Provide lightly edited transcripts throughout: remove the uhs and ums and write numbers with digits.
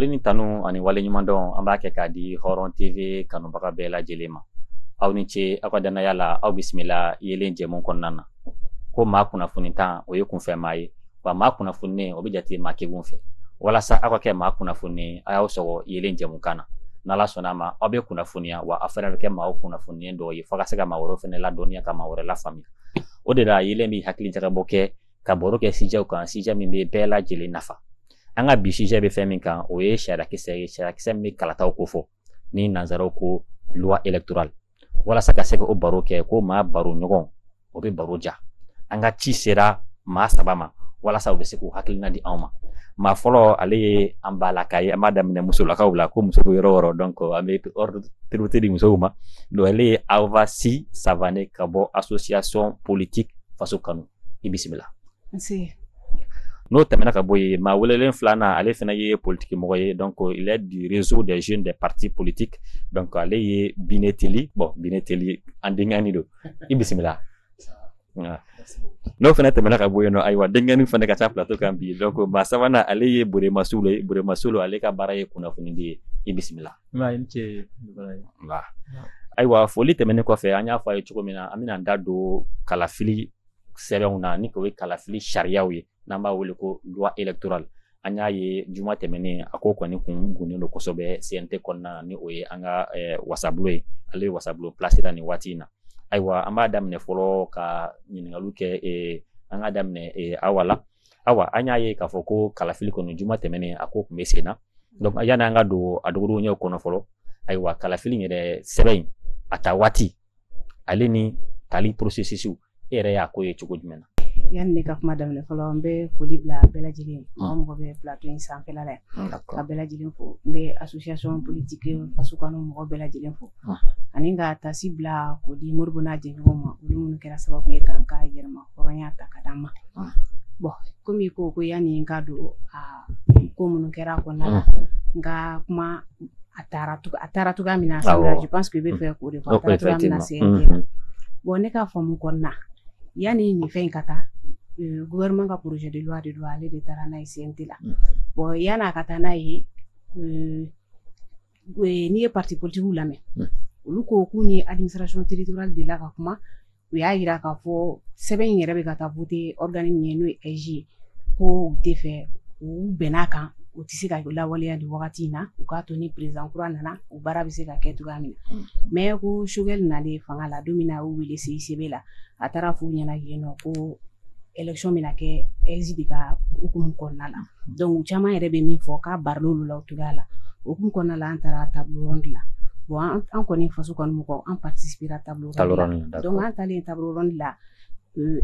Foli ni tanu ani wale ɲuman dɔn an b'a kɛ k'a di Hɔrɔn TV kanubaga bɛɛ lajɛlen ma. Aw ni ce aw ka danaya la aw bisimila yelen jɛmu kɔnɔna na. Ko maa kunnafoni tan o ye kunfɛ maa ye. Wa maa kunnafoni o bɛ jate maa kegun fɛ. Walasa aw ka kɛ maa kunnafoni a y'aw sɔgɔ yelen jɛmu kan na. N'Ala sɔnna ma aw bɛ kunnafoniya wa aw fana bɛ kɛ maa kunnafonilen dɔw ye fo ka se ka maa wɛrɛw fana ladɔnniya ka maa wɛrɛ lafaamuya. O de la yelen bɛ hakili jagabɔ kɛ ka baro kɛ sijaw kan sija min bɛ bɛɛ lajɛlen nafa. An ka bi sija bɛ fɛn min kan o ye sariyakisɛ ye sariyakisɛ min bɛ kalataw ko fɔ ni nanzaraw ko loi électorale. Walasa ka se o baro kɛ ko maa baro ɲɔgɔn o bɛ baro ja. An ka ci sera maa saba ma walasa u bɛ se k'u hakilina di anw ma. Maa fɔlɔ ale ye an balaka ye an b'a daminɛ musolakaw la ko muso bɛ yɔrɔ o yɔrɔ donc an bɛ priorité di musow ma. Donc ale ye Awasi Savané ka bɔ association politique faso kanu i bisimila. N'o tɛmɛna ka bɔ yen maa welelen filanan ale fana ye politique mɔgɔ ye donc il est du réseau des jeunes des partis politiques donc ale ye Bineteli Bineteli an denkɛni don i bisimila. N'o fana tɛmɛna ka bɔ yen nɔ ayiwa denkɛni fana ka ca plateau kan bi donc maa sabanan ale ye Burema Solo ye Burema Solo ale ka baara ye kunnafoni di ye i bisimila. Ayiwa foli tɛmɛnen kɔfɛ an y'a fɔ a ye cogo min na an bɛna an da don kalafili sɛbɛnw na ni o ye kalafili sariyaw ye n'an b'a wele ko loi électorale. An y'a ye juma tɛmɛnen a ko kɔni kun gunnen don kosɛbɛ CNT kɔnɔna na ni o ye an ka wasabulon ye ale ye wasabulon placera nin waati in na. Ayiwa an b'a daminɛ fɔlɔ ka ɲininkaliw kɛ an ka daminɛ Awa la. Awa an y'a ye k'a fɔ ko kalafili kɔni juma tɛmɛnen a ko kun bɛ sen na donc yanni an ka don a dogodogoɲɛw kɔnɔ fɔlɔ ayiwa kalafili yɛrɛ sɛbɛn in a ta waati ale ni tali processus e yɛrɛ y'a ko ye cogo jumɛn na. Yani ne ka kuma daminɛ fɔlɔ n bɛ foli bila bɛɛ lajɛlen mɔgɔ bɛ plateau in sanfɛla la ka bɛɛ lajɛlen fo n bɛ association politique faso kanu mɔgɔ bɛɛ lajɛlen fo ani ka tasi bila k'o di Moribo n'a jɛɲɔgɔnw ma olu minnu kɛra sababu ye k'an ka yɛrɛma hɔrɔnya ta ka d'an ma. Bon komi ko yani n ka don ko minnu kɛra a kɔnɔna la n ka kuma a taara cogoya min na je pense que i bɛ fɛ k'o de fɔ a taara cogoya min na CNT la. Bon ne ka faamu kɔnɔna yani nin fɛn in ka taa gouvernement ka projet de loi de don ale de taara n'a ye CNT la. Bon yan'a ka taa n'a ye n'i ye parti politique lamɛn olu ko k'u ni administration territoriale de la ka kuma u y'a jira k'a fɔ sɛbɛn in yɛrɛ bɛ ka taa voter organisme ye n'o ye SG ye ko u tɛ fɛ u bɛnn'a kan u tɛ se ka lawaleya nin wagati in na u k'a to ni président kura nana u baara bɛ se ka kɛ cogoya min na mais ko Choguel nalen fanga la don min na a y'u wele CICB la a taara f'u ɲɛna yen nɔ ko élection bɛna kɛ EX de ka hukumu kɔnɔna la donc caman yɛrɛ bɛ min fɔ k'a barila olu la o cogoya la hukumu kɔnɔna la an taara table ronde la bon an kɔni faso kɔni mɔgɔ an participera table ronde la donc an taalen table ronde la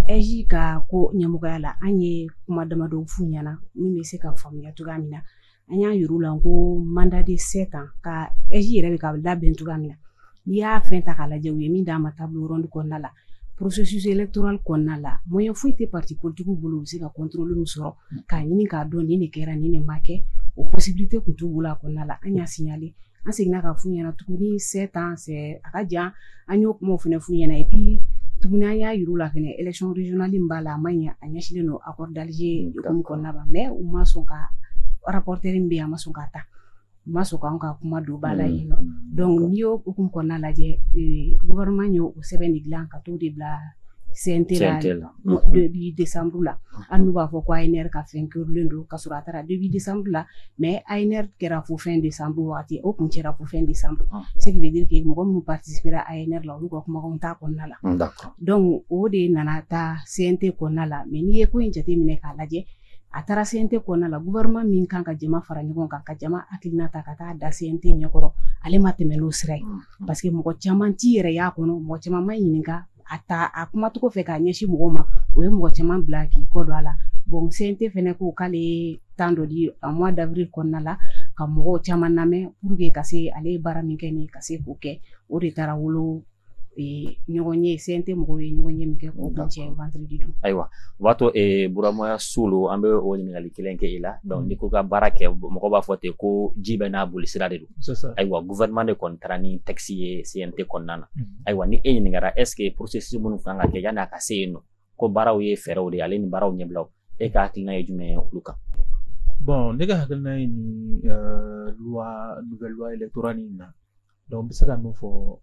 EJ ka ko ɲɛmɔgɔya la an ye kuma damadɔ f'u ɲɛna min bɛ se ka faamuya cogoya min na an y'a yir'u la ko mandat de 7 ans ka EJ yɛrɛ bɛ ka labɛn cogoya min na n'i y'a fɛn ta k'a lajɛ u ye min d'a ma table ronde kɔnɔna la processus électoral kɔnɔna la moyen foyi tɛ parti politique bolo u bɛ se ka contrôle min sɔrɔ k'a ɲini k'a dɔn nin de kɛra nin de ma kɛ o possibilité tun t'u bolo a kɔnɔna la an y'a signaler an seginna ka f'u ɲɛna tuguni 7 ans c'est a ka jan an y'o kumaw fana f'u ɲɛna et puis tuguni an y'a yir'u la fɛnɛ élection régionale min b'a la a ma ɲɛ a ɲɛsinnen don accord d'Alger hukumu kɔnɔna la mais u ma sɔn ka rapporteur min bɛ yen a ma sɔn k'a ta u ma sɔn k'anw ka kuma don ba la yen nɔ donc n'i y'o hukumu kɔnɔna lajɛ gouvernement y'o sɛbɛn de dilan ka t'o de bila CNT la depuis décembre la an n'u b'a fɔ ko ANR ka fɛn kɛlen don ka sɔrɔ a taara depuis décembre la mais ANR kɛra fo fin décembre waati o kun cɛra fo fin décembre ce qui veut dire que mɔgɔ minnu participera ANR la olu ka kumakanw t'a kɔnɔna la donc o de nana taa CNT kɔnɔna la mais n'i ye ko in jateminɛ k'a lajɛ a taara CNT kɔnɔna la gouvernement min kan ka jama fara ɲɔgɔn kan ka jama hakilina ta ka taa da CNT ɲɛkɔrɔ ale ma tɛmɛ n'o sira ye parce que mɔgɔ caman t'i yɛrɛ y'a kɔnɔ mɔgɔ caman ma ɲininka a kumacogo fɛ k'a ɲɛsin mɔgɔw ma o ye mɔgɔ caman bila k'i kɔ don a la bon CNT fɛnɛ ko k'ale ye temps dɔ di a mois d'avril kɔnɔna la ka mɔgɔw caman lamɛn pour que ka se ale ye baara min kɛ nin ka se k'o kɛ o de taara wolo ɲɔgɔn ye CNT mɔgɔw ye ɲɔgɔn ye min kɛ k'o kun cɛ vendredi don. Ayiwa o b'a to Burama Solo an bɛ o ɲininkali kelen kɛ i la donc ni ko ka baara kɛ mɔgɔ b'a fɔ ten ko ji bɛ n'a boli sira de don ayiwa gouvernement de kɔni taara ni texte ye CNT kɔnɔna na ayiwa ni e ɲininkara est ce que processus minnu kan ka kɛ yanni a ka se yen nɔ ko baaraw ye fɛɛrɛw de ye ale ni baaraw ɲɛbilaw e ka hakilina ye jumɛn ye olu kan. Bon, ne ka hakilina ye ni nouvelle loi électorale in na donc n bɛ se ka min fɔ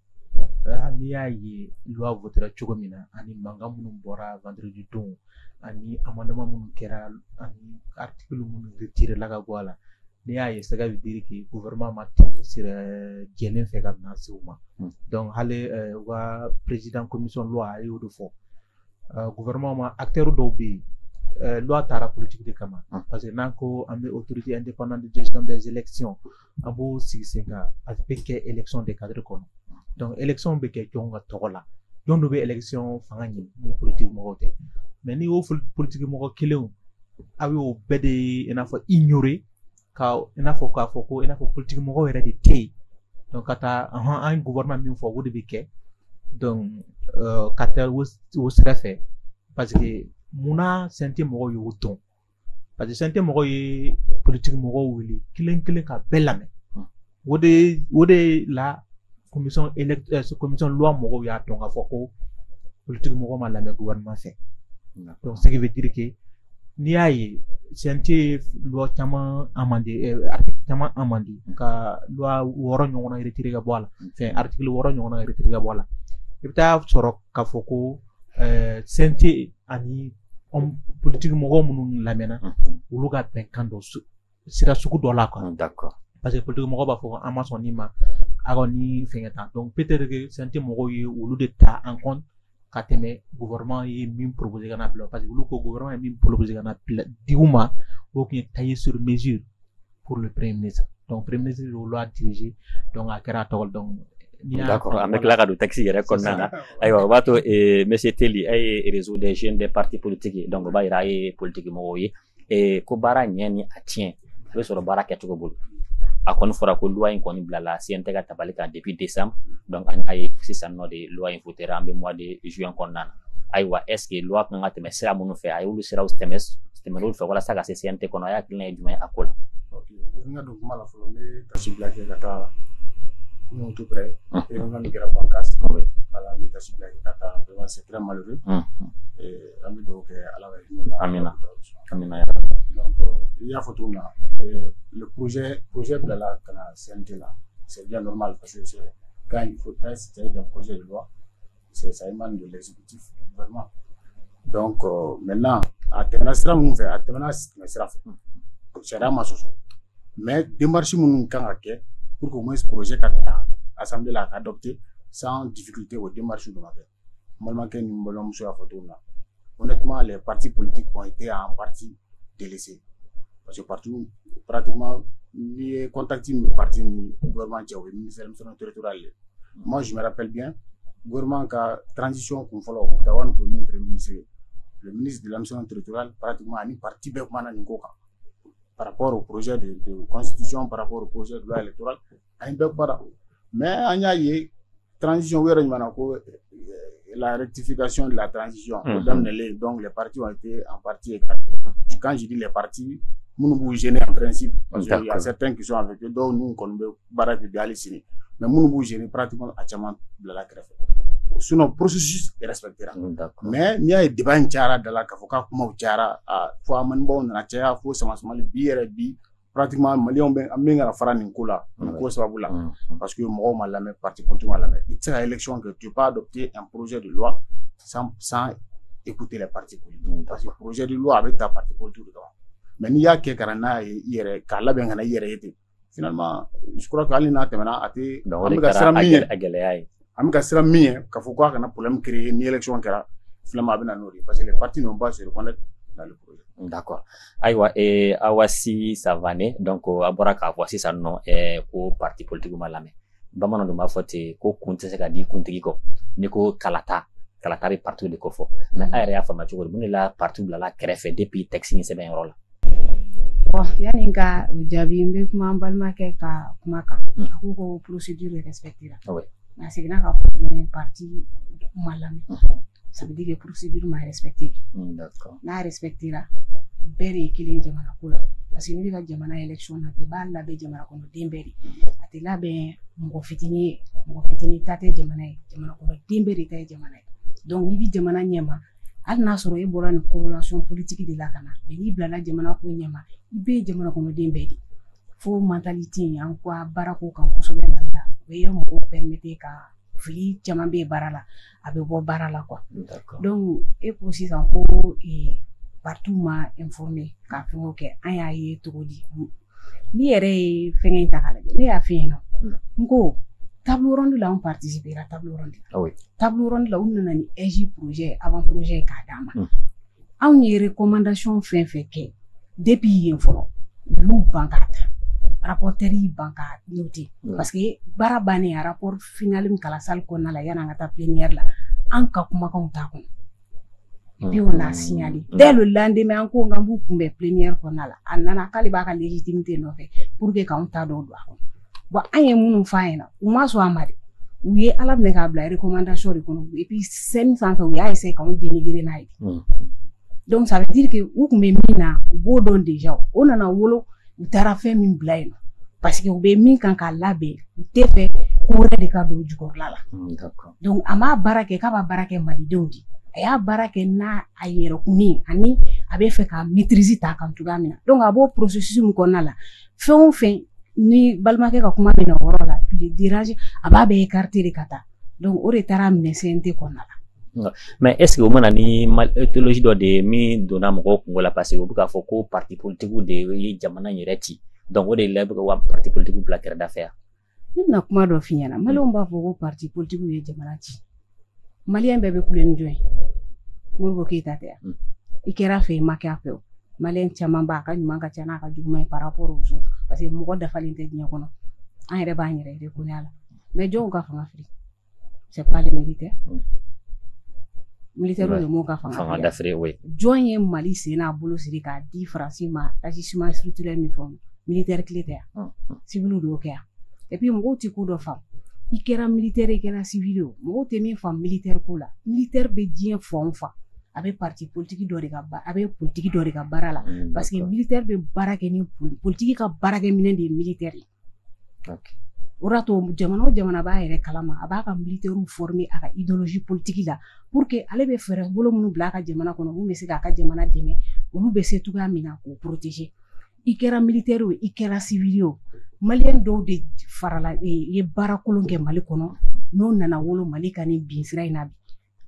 n'i y'a ye loi votera cogo min na ani mankan minnu bɔra vendredi don ani amendement minnu kɛra ani article minnu retiré la ka bɔ a la n'i y'a ye ça veut dire que gouvernement ma tɛmɛ sira jɛlen fɛ ka na se o ma donc hali u ka président commission loi a y'o de fɔ gouvernement ma acteur dɔw bɛ yen loi taara politique de kama parce que n'an ko an bɛ autorité indépendante de gestion des élections an b'o sigi sen kan a bɛ kɛ élection de cadre kɔnɔ donc élection bɛ kɛ jɔn ka tɔgɔ la jɔn dɔ bɛ élection fanga ɲini ni politique mɔgɔw tɛ mais ni y'o politique mɔgɔ kelenw a y'o bɛɛ de i n'a fɔ ignorer ka i n'a fɔ k'a fɔ ko i n'a fɔ politique mɔgɔw yɛrɛ de tɛ yen donc ka taa an ye gouvernement min fɔ o de bɛ kɛ donc ka taa o sira fɛ parce que munna sɛnte mɔgɔw y'o dɔn parce que sɛnte mɔgɔw ye politique mɔgɔw wele kelen kelen ka bɛɛ lamɛn o de la commission loi mɔgɔw y'a dɔn k'a fɔ ko politique mɔgɔw ma lamɛn gouvernement fɛ donc ce qui veut dire que n'i y'a ye sɛnte loi caman article caman amendé ka loi 6 ɲɔgɔnna retiré ka bɔ a la fɛn article 6 ɲɔgɔnna retiré ka bɔ a la i bɛ taa sɔrɔ k'a fɔ ko sɛnte ani politique mɔgɔw minnu lamɛnna olu ka bɛnkan dɔ sira sugu dɔ la quoi d'accord parce que politique mɔgɔw b'a fɔ ko an ma sɔn nin ma a ka ni fɛngɛ tan donc peut-être que sɛnte mɔgɔw ye olu de ta en compte ka tɛmɛ gouvernement ye min proposé ka na bila parce que olu ko gouvernement ye min proposé ka na di u ma o tun ye taillé sur mesure pour le premier ministre donc premier ministre olu a dirigé donc a kɛra a tɔgɔ donc d'accord an bɛ tila ka don taxi yɛrɛ kɔnɔna na ayiwa o b'a to monsieur Teli a ye réseau des jeunes des partis politiques donc o b'a yira a ye politique mɔgɔw ye ko baara ɲɛ ni a tiɲɛ a bɛ sɔrɔ baara kɛcogo bolo a kɔni fɔra ko loi in kɔni bilala CNT ka tabali kan depuis décembre donc an a ye sisan nɔ de loi in votera an bɛ mois de juin kɔnɔna na ayiwa est ce que loi kan ka tɛmɛ sira minnu fɛ a y'olu siraw tɛmɛr'olu fɛ walasa ka se CNT kɔnɔ a y'akilina ye jumɛn a ko la. ok n ka don kuma la fɔlɔ n bɛ tasi bila kɛ ka taa nous tout près et on a mis la pancarte voilà nous tasi bila kɛ ka taa vraiment c'est très malheureux et an bɛ dugawu kɛ ala ka hinɛ la amina amina donc il y a photo là le projet bilala ka na CNT là c'est bien normal parce que c'est quand il faut c'est un projet de loi ça émane de l'exécutif du gouvernement donc maintenant a tɛmɛna sira minnu fɛ a tɛmɛna sira fɛ sariya ma sɔsɔ mais démarche minnu kan ka kɛ pour qu'au moins ce projet ka taa assemblée la ka adopter sans difficulté aux démarches de ma kɛ balimakɛ ni balimamuso y'a fɔ cogo min na honnêtement les partis politiques ont été en partie délaissés parce que partout pratiquement n'i ye contact min bɛ parti ni gouvernement cɛ o ye ministère de l'administration territoriale moi je me rappelle bien gouvernement ka transition kun fɔlɔ Tawan ko min premier ministre le ministre de l'administration territoriale pratiquement ani parti bɛɛ kumana nin ko kan par rapport au projet de constitution par rapport au projet de loi électorale ani bɛɛ kumana mais an y'a ye transition wɛrɛ ɲuman ko la rectification de la transition donc les partis ont été en partie écartés quand je dis les partis minnu b'u gêner en principe parce qu'il y a certains qui sont avec eux dɔw n'u kɔni bɛ baara kɛ bi hali sini mais minnu b'u gêner pratiquement a caman bilala kɛrɛfɛ sinon processus respectera mais n'i y'a ye débat in cayara da la k'a fɔ k'a kumaw cayara fo amanibaw nana caya fo sama-samali bi yɛrɛ bi pratiquement maliyɛnw bɛ an bɛ ka fara nin ko la nin ko sababu la parce que mɔgɔw ma lamɛn parti politique ma lamɛn i tɛ se ka élection kɛ tu peux pas adopter un projet de loi sans écouter les partis politiques parce que projet de loi a bɛ ta parti politique de kama mais n'i y'a kɛ ka na n'a ye i yɛrɛ k'a labɛn ka na i yɛrɛ ye ten finalement je crois que hali n'a tɛmɛna a tɛ an bɛ ka siran min ye an bɛ ka siran min ye k'a fɔ k'a kana problème créer ni élection kɛra finalement a bɛ na n'o de parce que les partis n'ont pas se reconnaître dans le projet. D'accord. Ayiwa Awasi Savané donc a bɔra k'a fɔ sisan nɔ ko parti politique ma lamɛn bamananw dun b'a fɔ ten ko kun tɛ se ka di kuntigi kɔ ni ko kalata bɛ parti de ko fɔ mais a yɛrɛ y'a faamuya cogo di mun de la parti bilala kɛrɛfɛ depuis texte in sɛbɛnyɔrɔ la. Bon yani n ka o jaabi n bɛ kuma n balimakɛ ka kuma kan a ko ko procédure respectera mais a seginna k'a fɔ tuguni parti ma lamɛn ça veut dire que procédure ma respecté n'a respectera bɛɛ de ye kelen ye jamana ko la parce que n'i bɛ ka jamana élection na i b'a labɛn jamana kɔnɔden bɛɛ de a tɛ labɛn mɔgɔ fitinin ye mɔgɔ fitinin ta tɛ jamana ye jamana kɔnɔden bɛɛ de ta ye jamana ye donc n'i bɛ jamana ɲɛma hali n'a sɔrɔ e bɔra nin corrélation politique de la ka na mais n'i bilala jamana ko ɲɛma i bɛɛ ye jamana kɔnɔden bɛɛ de fo mentalité in an ko baara ko kan kosɛbɛ Mali la o ye mɔgɔw permettre ka fili caman bɛ baara la a bɛ bɔ baara la quoi donc e ko sisan ko partout ma informé ka fɛnw kɛ an y'a ye cogo di ni yɛrɛ ye fɛngɛ in ta k'a lajɛ ne y'a fɛ yen nɔ n ko table ronde la an participera table ronde la table ronde la u nana ni EJ projet avant projet k'a d'an ma anw ye recommandation fɛn fɛn kɛ depuis yen fɔlɔ u y'u ban k'a ta rapporteur yi ban k'a noter parce que baara bannen a rapport final min kala salle kɔnɔna la yan'an ka taa plénière la an ka kumakanw t'a kɔnɔ et puis on a signalé dès le lendemain an ko n b'u kunbɛn plénière kɔnɔna la a nana k'ale b'a ka légitimité nɔfɛ pour que k'anw ta dɔw don a kɔnɔ bon an ye minnu f'a ɲɛna u ma sɔn a ma dɛ u ye ala minɛ k'a bila recommandation de kɔnɔ et puis scène sanfɛ u y'a essayer k'anw dénigrer n'a ye donc ça veut dire que u kun bɛ min na u b'o dɔn déjà o nana wolo u taara fɛn min bila yen nɔ parce que u bɛ min kan k'a labɛn u tɛ fɛ ko wɛrɛ de ka don jukɔrɔla la donc a m'a baara kɛ k'a b'a baara kɛ malidenw de a y'a baara kɛ n'a a yɛrɛkuni ani a bɛ fɛ ka maîtrise ta kan cogoya min na donc a b'o processus min kɔnɔna la fɛn o fɛn ni balimakɛ ka kuma bɛ na o yɔrɔ la le dérange a b'a bɛɛ écarter de ka taa donc o de taara minɛ CNT kɔnɔna la mais est ce que o mana ni éthologie dɔ de min donna mɔgɔw kungo la parce que o bɛ k'a fɔ ko parti politique de ye jamana yɛrɛ ci donc o de la bɛ ka parti politique bila kɛrɛda fɛ yan ne bɛna kuma dɔ f'i ɲɛna maliyɛnw b'a fɔ ko parti politique ye jamana ci maliyɛn bɛɛ bɛ kule ni jɔn ye Modibo Keyita tɛ yan i kɛra fɛ i ma kɛ a fɛ o maliyɛn caman b'a ka ɲuman ka ca n'a ka juguman ye par rapport aux autres parce que mɔgɔ dafalen tɛ diɲɛ kɔnɔ an yɛrɛ b'an yɛrɛ reconnaître a la mais jɔnw ka fanga fili c'est pas les militaires militaires de m'o ka fanga dafiri oui jɔn ye Mali sen n'a bolo siri k'a di Faransi ma agissement structurel ni fɛnw militaire tile tɛ yan civil de y'o kɛ yan et puis mɔgɔw ti ko dɔ faamu i kɛra militaire i kɛra civil o mɔgɔw tɛ min faamu militaire ko la militaire bɛ diɲɛ fan o fan a bɛ parti politique dɔ de ka a bɛ politique dɔ de ka baara la parce que militaire bɛ baara kɛ ni politique ka baarakɛ minɛ de ye militaire ye o de y'a to jamana o jamana b'a yɛrɛ kalama a b'a ka militaires former a ka idéologie politique la pour que ale bɛ fɛɛrɛ bolo minnu bila a ka jamana kɔnɔ mun bɛ se k'a ka jamana dɛmɛ olu bɛ se cogoya min na k'o protéger i kɛra militaire o i kɛra civil o maliyɛn dɔw de farala ye baara kolon kɛ Mali kɔnɔ n'o nana wolo Mali ka nin bin sira in na bi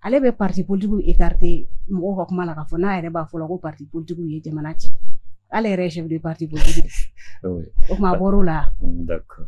ale bɛ parti politique écarté mɔgɔw ka kuma la k'a fɔ n'a yɛrɛ b'a fɔ la ko parti politique ye jamana ci ale yɛrɛ ye chef de parti politique o kuma a bɔr'o la d'accord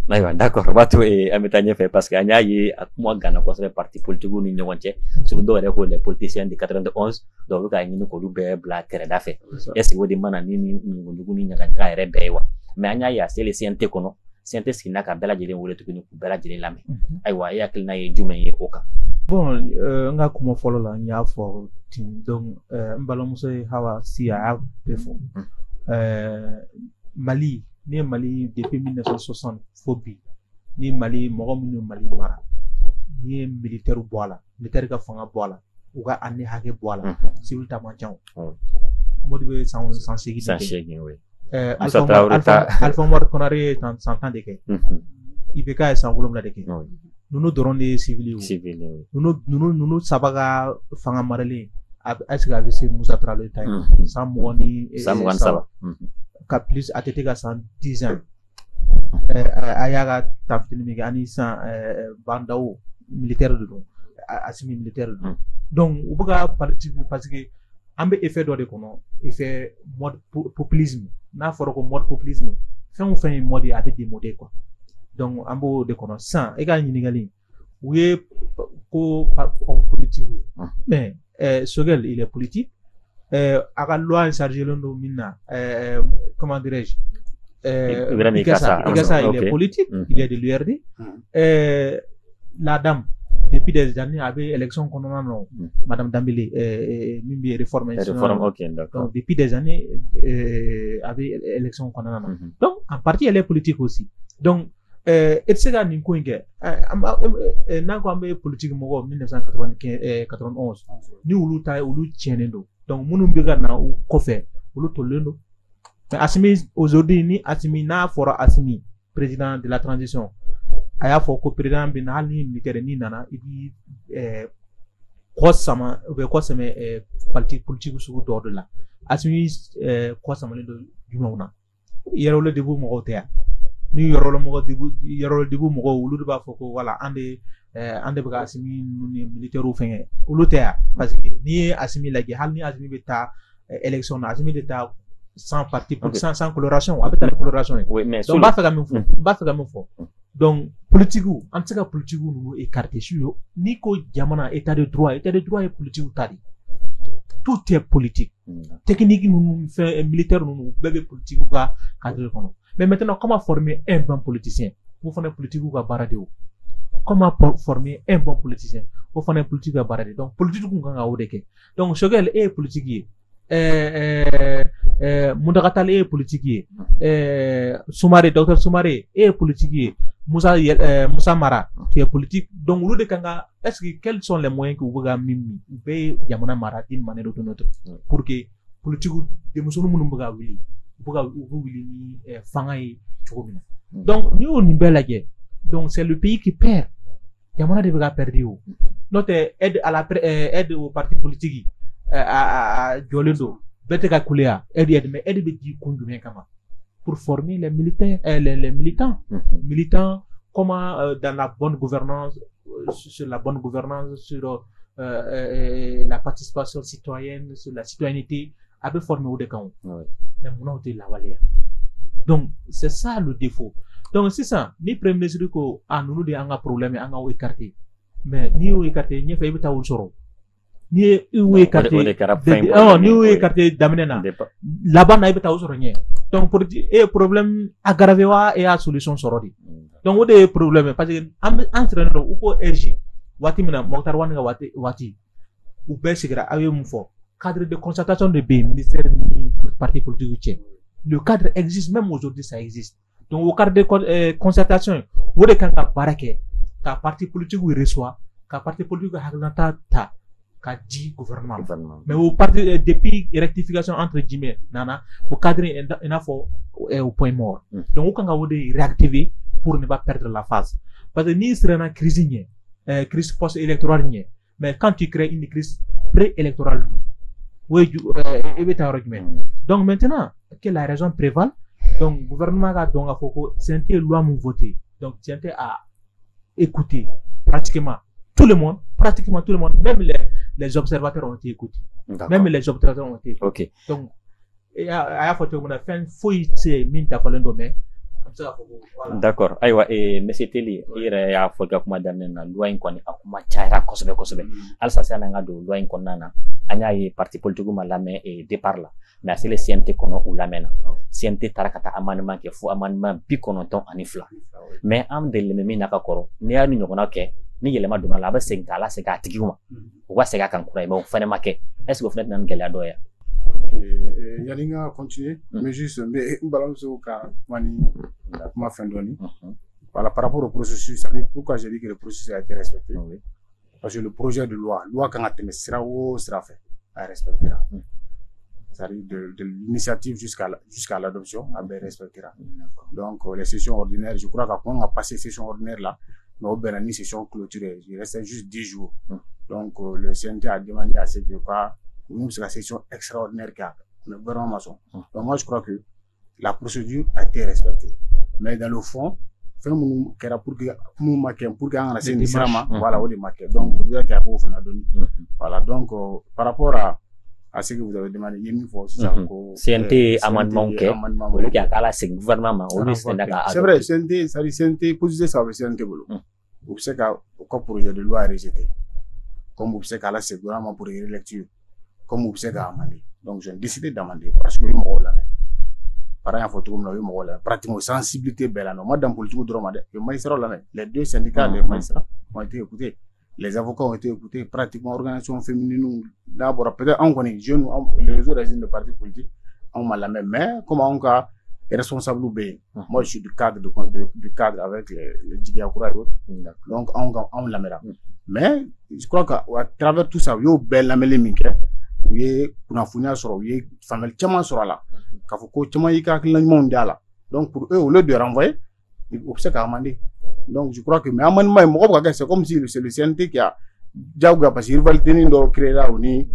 ayiwa d'accord o b'a to an bɛ taa ɲɛfɛ parce que an y'a ye a kuma ganna kosɛbɛ parti politique ni ɲɔgɔn cɛ surtout dɔw yɛrɛ ko les politiciens de 91 dɔw bɛ k'a ɲini k'olu bɛɛ bila kɛrɛda fɛ est ce que o de mana ni ɲugunjugu ni ɲagaɲaga yɛrɛ bɛɛ ye wa mais an y'a ye a selen CNT kɔnɔ CNT siginna ka bɛɛ lajɛlen wele tuguni k'u bɛɛ lajɛlen lamɛn ayiwa e hakilina ye jumɛn ye o kan bon n ka kuma fɔlɔ la n y'a fɔ ten donc n balimamuso ye Hawa Si a y'a bɛɛ fɔ Mali ni Mali depuis 1960 fo bi ni Mali mɔgɔ minnu Mali mara ni ye militaire bɔ a la militaire ka fanga bɔ a la u ka année hakɛ bɔ a la civil ta man ca Modibo ye san 8 oui Alpha Umaru Konare ye 100 ans de kɛ IBK ye san 7 de kɛ ninnu dɔrɔn de ye civil ye ninnu saba ka fanga maralen est ce que a bɛ se Musa Traoré ta ye san 27 ka plus a tɛ ka san 10 ans a y'a ka tafitini min kɛ ani san bandaw militaire de don Assimi militaire de don donc u bɛ ka participer parce que an bɛ effet dɔ de kɔnɔ effet mode populisme n'a fɔra ko mode populisme fɛn o fɛn ye mode ye a bɛ démoder quoi donc an b'o de kɔnɔ sisan e ka ɲininkali u ye ko politique mais Sogɛl il est politique a ka loi chargé len don min na comment dirais-je Ikassa il est politique il est de l'URD la dame depuis des années a bɛ élection kɔnɔna na madame Dambélé min bɛ réforme donc depuis des années a bɛ élection kɔnɔna na donc en partie elle est politique aussi donc e tɛ se ka nin ko in kɛ n'an ko an bɛ politique mɔgɔ 1991 ni olu ta olu tiɲɛnen don donc minnu bɛ ka na u kɔfɛ olu tolilen don mais Assimi aujourd'hui ni Assimi n'a fɔra Assimi président de la transition a y'a fɔ ko président bɛ na hali ni militaire ni nana i bi quoi ça m'a quoi ça m'est parti politique sur d'ordre là assume quoi ça m'a du monde yaro le début mo hotea ni yaro le mo début mo wulu ba foko voilà ande ba assume ni militaire ou fin ulutea parce que ni assume la hal ni assume beta élection assume beta sans parti sans coloration avec la coloration oui mais donc ba fa ga même fo donc politique en tout cas politique nous écarté sur ni ko jamana état de droit et politique tari tout est politique technique nous fait militaire nous bébé politique ka cadre kono mais maintenant comment former un bon politicien vous faites politique ka barade comment former un bon politicien vous faites politique ka barade donc politique ko nga wodeke donc chogel est politique Mundakatal est politique Soumaré docteur Soumaré est politique Moussa Mara qui est politique donc nous de kanga est-ce que quels sont les moyens que vous pouvez mimi be yamana Mara d'une manière ou d'une autre pour que politique de musonu munu buga wili ni fangay chogomina donc nous on belague donc c'est le pays qui perd yamana de buga perdu notre aide à la aide aux partis politiques à Jolendo Beteka Kulea aide mais aide di kondumen kama pour former les militaires les militants militants comment dans la bonne gouvernance sur la bonne gouvernance sur la participation citoyenne sur la citoyenneté avec former au décan mais mon la valeur donc c'est ça le défaut donc c'est ça ni premier ministre ko nous de anga problème anga o écarté mais ni o écarté ni fait beta soro ni ou écarté ni ou écarté d'amenena là-bas na beta soro nie donc pour problème aggravé wa et à solution sorodi donc o des problèmes parce que entraîneur ou ko RG wati mina motar wanga wati ou be sigra ayo mfo cadre de concertation de B ministère ni parti politique le cadre existe même aujourd'hui ça existe donc au cadre de concertation ou de kanga barake ka parti politique où il reçoit ka parti politique haglanta ta ka dit gouvernement mais au parti depuis rectification entre guillemets nana au cadre il a faut au point mort donc au kanga ou de réactiver pour ne pas perdre la phase parce que ni sera crise crise post électorale mais quand tu crées une crise pré-électorale oui donc maintenant que la raison prévale donc le gouvernement a donc à faut c'est une loi mou voté donc c'est à écouter pratiquement tout le monde même les observateurs ont été écoutés même les observateurs ont été écoutés donc à faut que on a fait faut c'est mine d'avoir domaine d'accord aywa monsieur Teli ira ya foga kuma danne na loi in koni akuma chaira kosobe alsa sana ngado loi in konnana anya yi parti politique malame et départ là mais c'est le CNT kono ou lamena CNT tarakata amendement ke fu amendement bi konoton anifla mais am de lememi naka koro ni anu nyokona ke ni yelema dona la ba sengala se ga tiguma wa se ga kan kurai ba fane make est-ce que fane nan gela doya Yalinga continuer, mais juste, mais balanço ka mani ma fin d'année. Voilà, par rapport au processus, ça veut dire pourquoi j'ai dit que le processus a été respecté. Parce que le projet de loi quand on sera fait, à respecter. C'est-à-dire de l'initiative jusqu'à l'adoption, à respectera. Donc les sessions ordinaires, je crois qu'on a passé ces sessions ordinaires là, mais au Bénin, session clôturée, il restait juste 10 jours. Donc le CNT a demandé à ce que quoi. Nous, c'est la session extraordinaire qu'il y a, le gouvernement maçon. Donc, moi, je crois que la procédure a été respectée. Mais dans le fond, pour qu'on ait assez différemment, voilà, on est donc, vous avez qu'à vous faire donner. Voilà, donc, par rapport à ce que vous avez demandé, il y a une fois, CNT amendement, le qui a à la gouvernement, c'est vrai, CNT, ça dit CNT, position ça veut CNT, vous savez qu'au projet de loi est rejeté. Comme vous savez qu'à la gouvernement pour y lecture. Comme vous savez amender. Donc j'ai décidé d'amender parce que par exemple, pratiquement sensibilité belle. Moi dans politique les deux syndicats, les magistrats ont été écoutés, les avocats ont été écoutés, pratiquement organisation féminine d'abord peut-être on connaît jeunes, les réseaux de partis politiques on m'a la même mais comment on a responsable ou bien moi je suis du cadre cadre avec les Digakoura et autres donc on la met là mais je crois qu'à travers tout ça il y a belle la mêlée oui, pour la fourniture sur oui, famille tellement sur là, car faut que tellement y ait quelque chose donc pour eux au lieu de renvoyer, ils observent à amender. Donc je crois que mais amendement c'est comme si c'est le CNT qui a jaouga parce que rivalité ni do créer là oni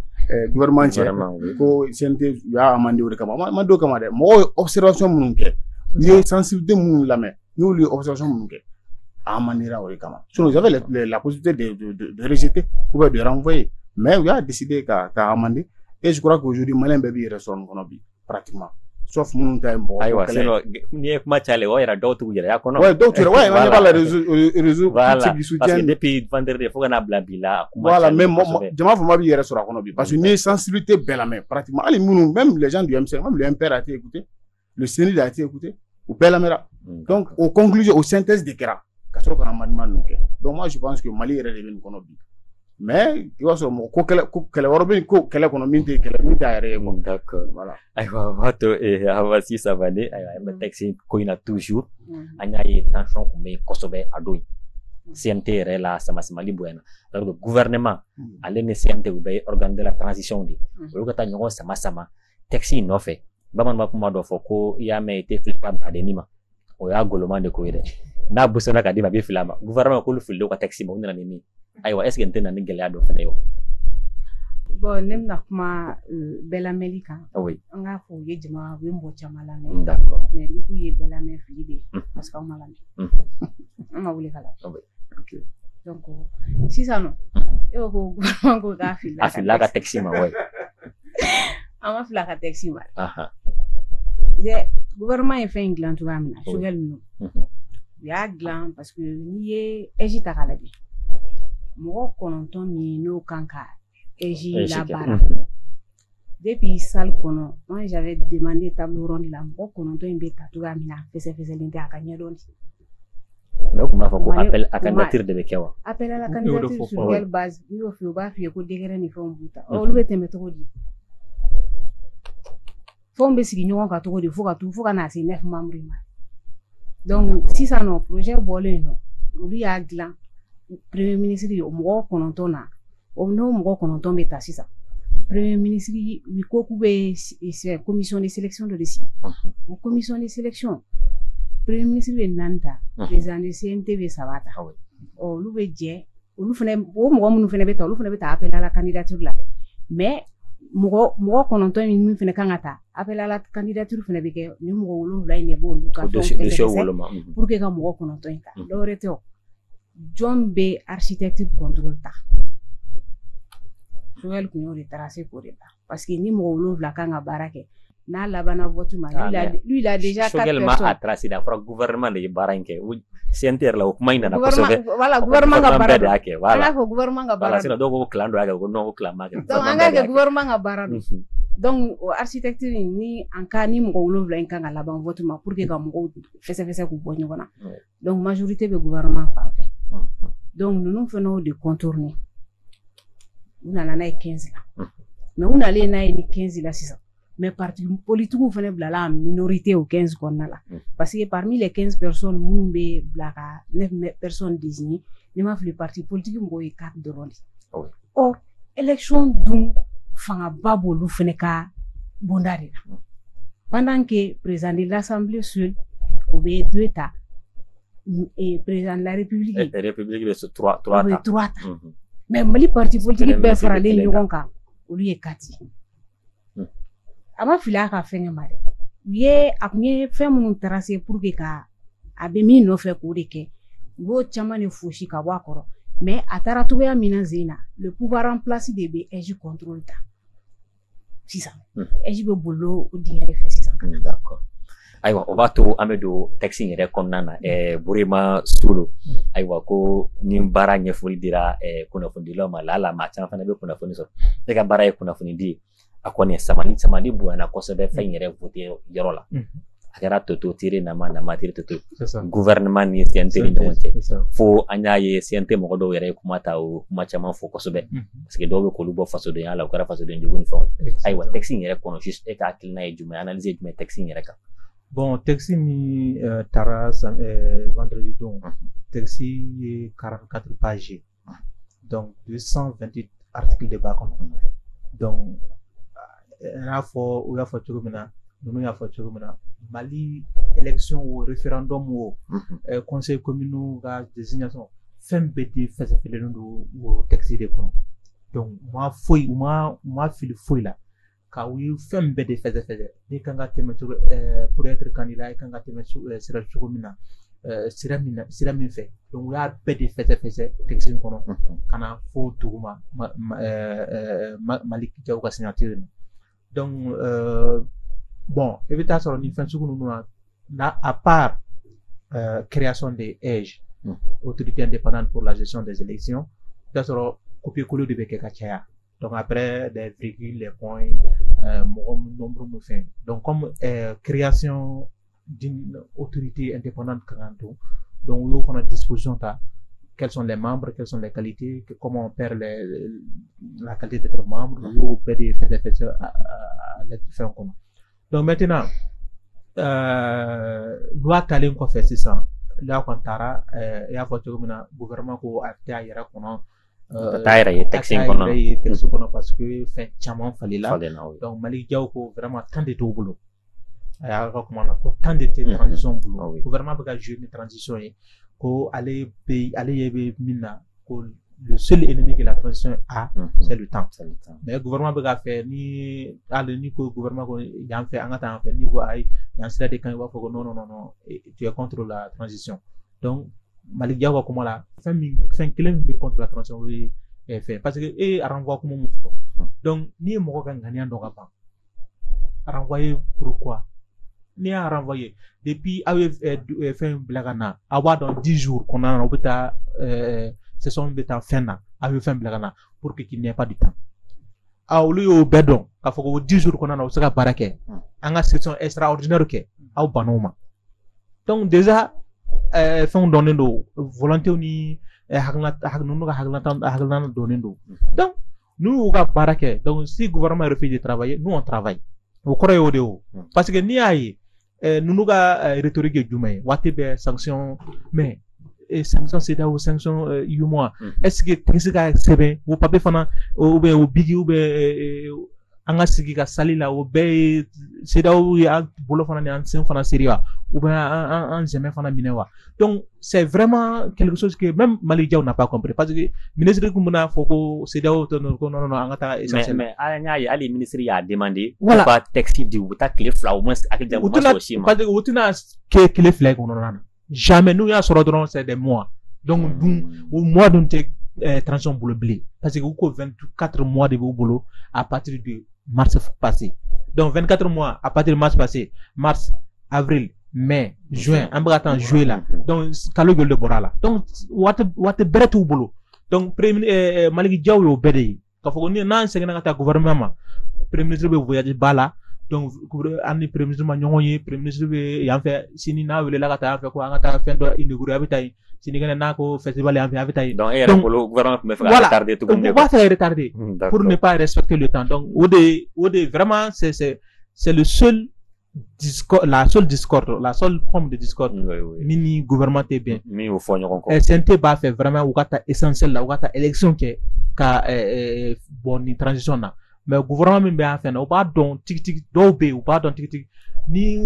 gouvernement ko CNT ya amandi wuri kama amando kama de mo observation mun ke ni sensibilité mun lamé nous lui observation mun ke amandi ra wuri kama sinon vous avez la possibilité de rejeter ou bien de renvoyer mais il a décidé ka amandi et je crois qu'aujourd'hui malin baby restaurant kono bi pratiquement sauf mon time bon aywa sinon ni kuma chale o era do tu ya kono ouais donc tu ouais on va la réseau voilà parce que depuis vendredi faut qu'on a blabila voilà même jama faut ma bi restaurant kono bi parce que ni sensibilité belle la main pratiquement allez même les gens du MC même le MPR a été écouté le CNID a été écouté ou belle la mera donc aux conclusions aux synthèses de Kera katro kana mandement donc moi je pense que Mali est revenu kono bi mais il va se ko kele waro ben ko kele kono minte are d'accord voilà aywa wato avasi savane aywa taxi ko ina toujours anya yi tension ko me kosobe adoy CNT rela sama mali buena donc le gouvernement allait ne CNT be organe de la transition di o ko ta nyogo sama taxi no fait baman ba kuma do foko ya me été flippa ba de nima o ya goloma de ko ide na busona ka di ba be filama gouvernement ko lu fillo ko taxi mo na ni aywa est-ce que ntena ni gele ado fene yo bon nem na kuma bela melika oui nga fo ye jama wembo chamala ne d'accord mais ni ku ye bela me filibe parce que on mala on wuli kala ok donc si ça non e ko gouvernement ko ga afila ka taxi ma oui ama fila ka taxi ma aha je gouvernement e fait inglan to gamina sugel no ya glan parce que ni ye ejita kala bi mo kononton ni no kanka eji la bara depuis salle kono moi j'avais demandé table ronde la mo kononton be tatuga mina fese linde akanya don donc ma fa ko appel à candidature de bekewa appel à la candidature sur quelle base ni o fi o ba fi ko degere ni fo mbuta o lu bete metoko di fo mbe sigi nyon ka to di fo ka na si 9 membres ma donc si ça non projet bolé no lui a glan premier ministre yo mo kononton na o no mo kononton be tasisa premier ministre wi ko kube commission de sélection de desi o commission de sélection premier ministre be nanta les années CNTV sabata o lu be je o lu fene o mo mun fene be ta lu fene be ta appel à la candidature la mais mo kononton min fene kangata appel à la candidature fene be ke ni mo wolo la ne bo lu ka pour que ka mo kononton ta do reto John B architecture contrôle ta Joël kunyo de tracé pour ça parce que ni mo wolo la kanga barake na labana vote ma lui il a déjà 4 personnes Joël a tracé da fra gouvernement de baranke CNTR la kuma ina na kosobe voilà gouvernement ga barake voilà ko gouvernement ga barake voilà sino dogo klando aga ko no klama ga donc anga ga gouvernement ga barake donc architecture ni anka ni mo wolo la kanga laban vote ma pour que ga mo fesse ku bonyo bona donc majorité be gouvernement parfait donc nous faisons des contourner on a 15 là mais on allait na 15 là c'est ça mais parti politique vous venez la minorité au 15 qu'on a là parce que parmi les 15 personnes nous be blaka 9 personnes désignées ne m'a fait le parti politique mo 4 de ronde or élection dum fanga babo lu feneka bondari pendant que président de l'Assemblée seul ou be 2 états et président de la République de 3 mais Mali parti politique be farale nyogon ka olu ye 4 ama fila ka fenga mare ye akunye femu tracé pour que ka abe mi no fe ko de ke go chama ne fushi ka wakoro mais atara to ya mina zina le pouvoir en place de be eji contrôle ta c'est ça eji be bolo o diere fe c'est ça d'accord aywa o bato amedo taxi ngere konnana burima sulu aywa ko ni bara nyefuli dira kuna fundi lo malala ma chama fana be kuna fundi so te ka bara kuna fundi di akone samani bu ana kosobe fa ngere voter yorola akara toto tire na ma tire toto gouvernement ni CNT ni donte fo anya ye CNT mo do yere kuma ta o kuma chama fo kosobe parce que do be ko lubo faso de yala okara faso de njuguni fo aywa taxi ngere kono juste e ka akilna e jume analyser jume taxi ngere ka bon taxi mi tara vendredi donc taxi 44 pages donc 228 articles de bas donc na fo o ya fo churumina nous ya fo churumina Mali élection ou référendum ou conseil communal ga désignation femme bête faisait le texte de con donc moi fouille moi fil fouille là quand oui femme bête faisait des kanga temetur pour être candidat kanga temetur sera chugumina sera min fait donc we are bête faisait texte con kana fo duguma Malik Diaw ka signature donc bon évitation ni fin sugu là à part création des EJ autorité indépendante pour la gestion des élections d'accord copier-coller de Bekekachaya donc après des virgules les points nombre me fait donc comme création d'une autorité indépendante donc nous avons à disposition quels sont les membres, quelles sont les qualités, comment on perd la qualité d'être membre, ou peut des faits à l'être en commun. Donc maintenant, loi Kalim qu'on fait c'est ça. Là quand tara et à votre gouvernement ko acteur ira kono taire texte kono parce que fait chamon fallait là. Donc Malik Diaw ko vraiment tant de tout boulot. Ya recommande ko tant de transition boulot. Gouvernement va jouer une transition ko aller yebe minna ko le seul ennemi que la transition a c'est le temps. Mais le gouvernement va faire ni ko gouvernement ko yan fait angata en fait ni go ay yan sera de quand il va faut non tu es contre la transition. Donc Malik Diaw ko comment là fin kilomètre contre la transition oui fait parce que renvoie comme donc ni mo ko gagnant donc pas renvoyer pourquoi ni a renvoyé depuis fin blagana avoir dans 10 jours qu'on a obta ce sont beta fin na avait fin blagana pour qu'il n'y ait pas du temps a au lieu au bedon ka foko 10 jours qu'on a au saka barake anga section extraordinaire ke au banoma donc déjà fin donné do volonté ni hagna donné do donc nous ga barake donc si le gouvernement refuse de travailler nous on travaille au croyez au dehors parce que ni ayi nous ga rhétorique jumay wate be sanction mais sanction c'est da sanction mois est-ce que trisika sebe ou pape fana ou be ou bigi ou be anga sigi ka salila ou be c'est da ou ya bolo fana ni ancien fana sérieux ou ben en jamais fana minewa donc c'est vraiment quelque chose que même Malik Diaw n'a pas compris parce que ministre kumuna foko c'est da non anga essentiel mais ali ministre a demandé pas texte du ta clé fla au moins avec des mots aussi parce que outina que clé fla non jamais nous ya soro dron c'est des mois donc au mois d'un transition boulot blé parce que vous 24 mois de boulot à partir de mars passé donc 24 mois à partir de mars passé mars avril mai juin en attend juillet là donc kalo gueule de borala donc what beret au boulot donc premier Malik Diaw yo bede ka foko ni nan sengena ngata gouvernement premier ministre be voyage bala donc ani premier ministre ma nyongoye premier ministre be yan fait sini na wele la kata fait ko ngata fait do inaugurer abitay sini gane na ko festival yan fait abitay donc le gouvernement me fait retarder tout comme on va faire retarder pour ne pas respecter le temps donc ode vraiment c'est le seul discours la seule forme de discours mini gouvernement est bien mais au fond SNT ba fait vraiment ou kata essentiel là ou kata élection ka bonne transition là mais gouvernement même bien fait ou pas donc tic do ou pas donc tic ni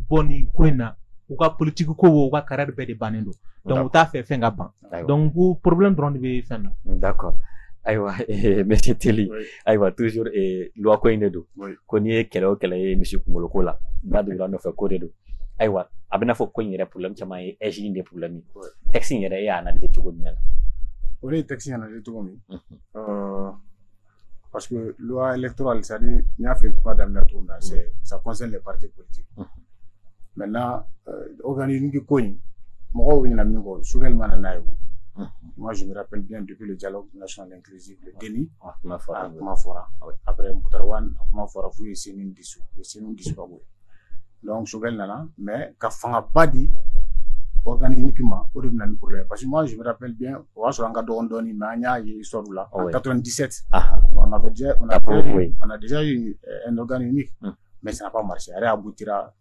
boni kwena ou ka politique ko ou ka carrière be de banendo donc ta fait fin ban donc problème drone be fin d'accord aywa monsieur Teli aywa toujours loi ko inedo ko ni kelo monsieur Kumoloko la dadu la no fa ko dedo aywa abena fo ko nyere problème chama e ejini des problèmes texte nyere ya na de tugo mel o le texte yana de tugo mi parce que loi électorale ça dit il y a fait pas d'amener tout là c'est ça concerne les partis politiques maintenant organisme qui koñ mo ko na mi ko sugal mana nayo. Moi, je me rappelle bien depuis le dialogue national inclusif, le DENI, à Mafora. Après Moutarouane, à Mafora, vous essayez une dissous. Donc, je suis là, mais quand on n'a pas dit, organiser uniquement, parce que moi, je me rappelle bien, on a en 97, on a déjà eu un organe unique, mais ça n'a pas marché. Ça aboutira.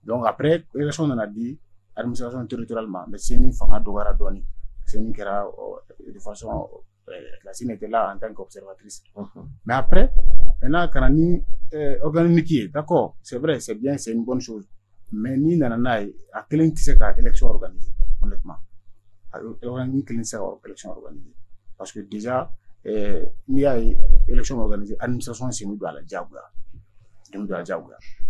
Donc après, on a dit administration territorialement, mais c'est une femme d'Ogara Doni, c'est une qui era de façon, la CIN était là en tant qu'observatrice. Mais après, maintenant, quand on a organisé, d'accord, c'est vrai, c'est bien, c'est une bonne chose. mais ni nana a kelen tɛ se ka élection organiser honnêtement ni kelen tɛ se ka élection organiser parce que déjà n'i y'a ye élection organiser administration sen bɛ don a la diyagoya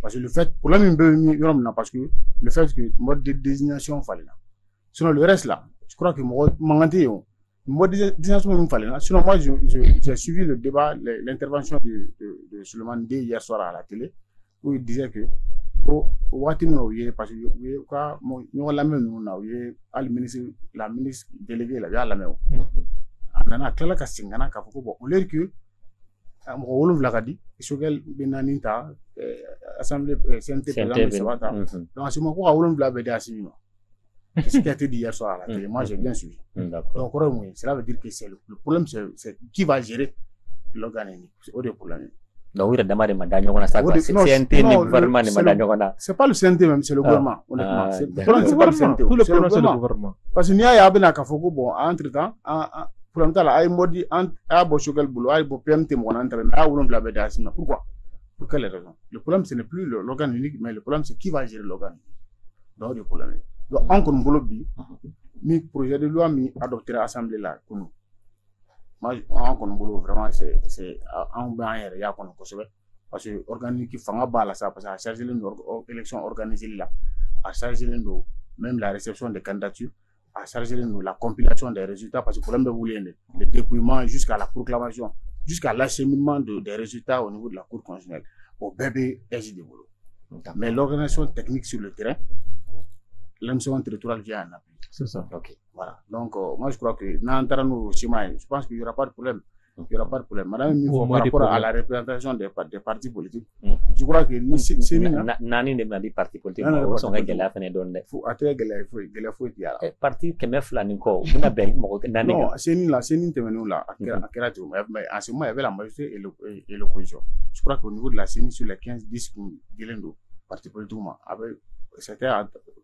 parce que le fait problème min bɛ yɔrɔ min na parce que le fait que mode de désignation falenna sinon le reste là je crois que mɔgɔ mankan tɛ yen o mode de désignation min falenna sinon moi j'ai suivi le débat l'intervention de Souleymane D hier soir à la télé où il disait que waati min na u ye parce que u ye ka ɲɔgɔn lamɛn ninnu na u ye hali la ministre déléguée la u y'a lamɛn o a nana a tilala ka segin ka na k'a fɔ ko bon au lieu que mɔgɔ 7 ka di Isogɛl bɛ 4 ta assemblée CNT président bɛ 3 ta donc a se ma ko ka 7 bɛɛ di Assimi ma c'est ce qui a été dit hier soir à la télé moi j'ai bien suivi donc kɔrɔ ye mun ye cela veut dire que c'est le problème c'est qui va gérer l'organe o de problème. Donc, il y a des gens qui CNT ni gouvernement ni madame. C'est pas le CNT même, c'est le gouvernement, honnêtement. C'est pas le CNT. Tout le problème, c'est le gouvernement. Parce qu'il y a un Kafoko, bon, entre-temps, pour le temps, il m'a dit, à Bochogal Boulot, à PMT, mon entraîneur, à Oulon Blabé d'Assima. Pourquoi? Pour quelle raison? Le problème, ce n'est plus l'organe unique, mais le problème, c'est qui va gérer l'organe. Donc, le problème. Donc, encore un boulot, mi projet de loi, mi adopté à l'Assemblée là, pour nous. Moi, on boulot vraiment c'est un bain il y a qu'on parce que organiser qui fanga bala ça parce que à charger l'élection organisée là à charger même la réception des candidatures à charger la compilation des résultats parce que problème de vouloir le dépouillement jusqu'à la proclamation jusqu'à l'acheminement des résultats au niveau de la cour constitutionnelle au bébé est de boulot mais l'organisation technique sur le terrain l'émission territoriale vient en appui. C'est ça. Ok. Voilà. Donc, moi, je crois que dans je pense qu'il n'y aura pas de problème. Il n'y aura pas de problème. Madame, par rapport à la représentation des partis politiques, je crois que c'est Nani ne parti politique. On s'en regarde la fin de faut attendre que faut dire. Parti que me flâne quoi. On a bien. Non, c'est une terminale là. Mais en ce moment, il y avait la majorité et l'opposition. Je crois qu'au niveau de la CENI sur les 15-10 Guilendo, parti politique, c'était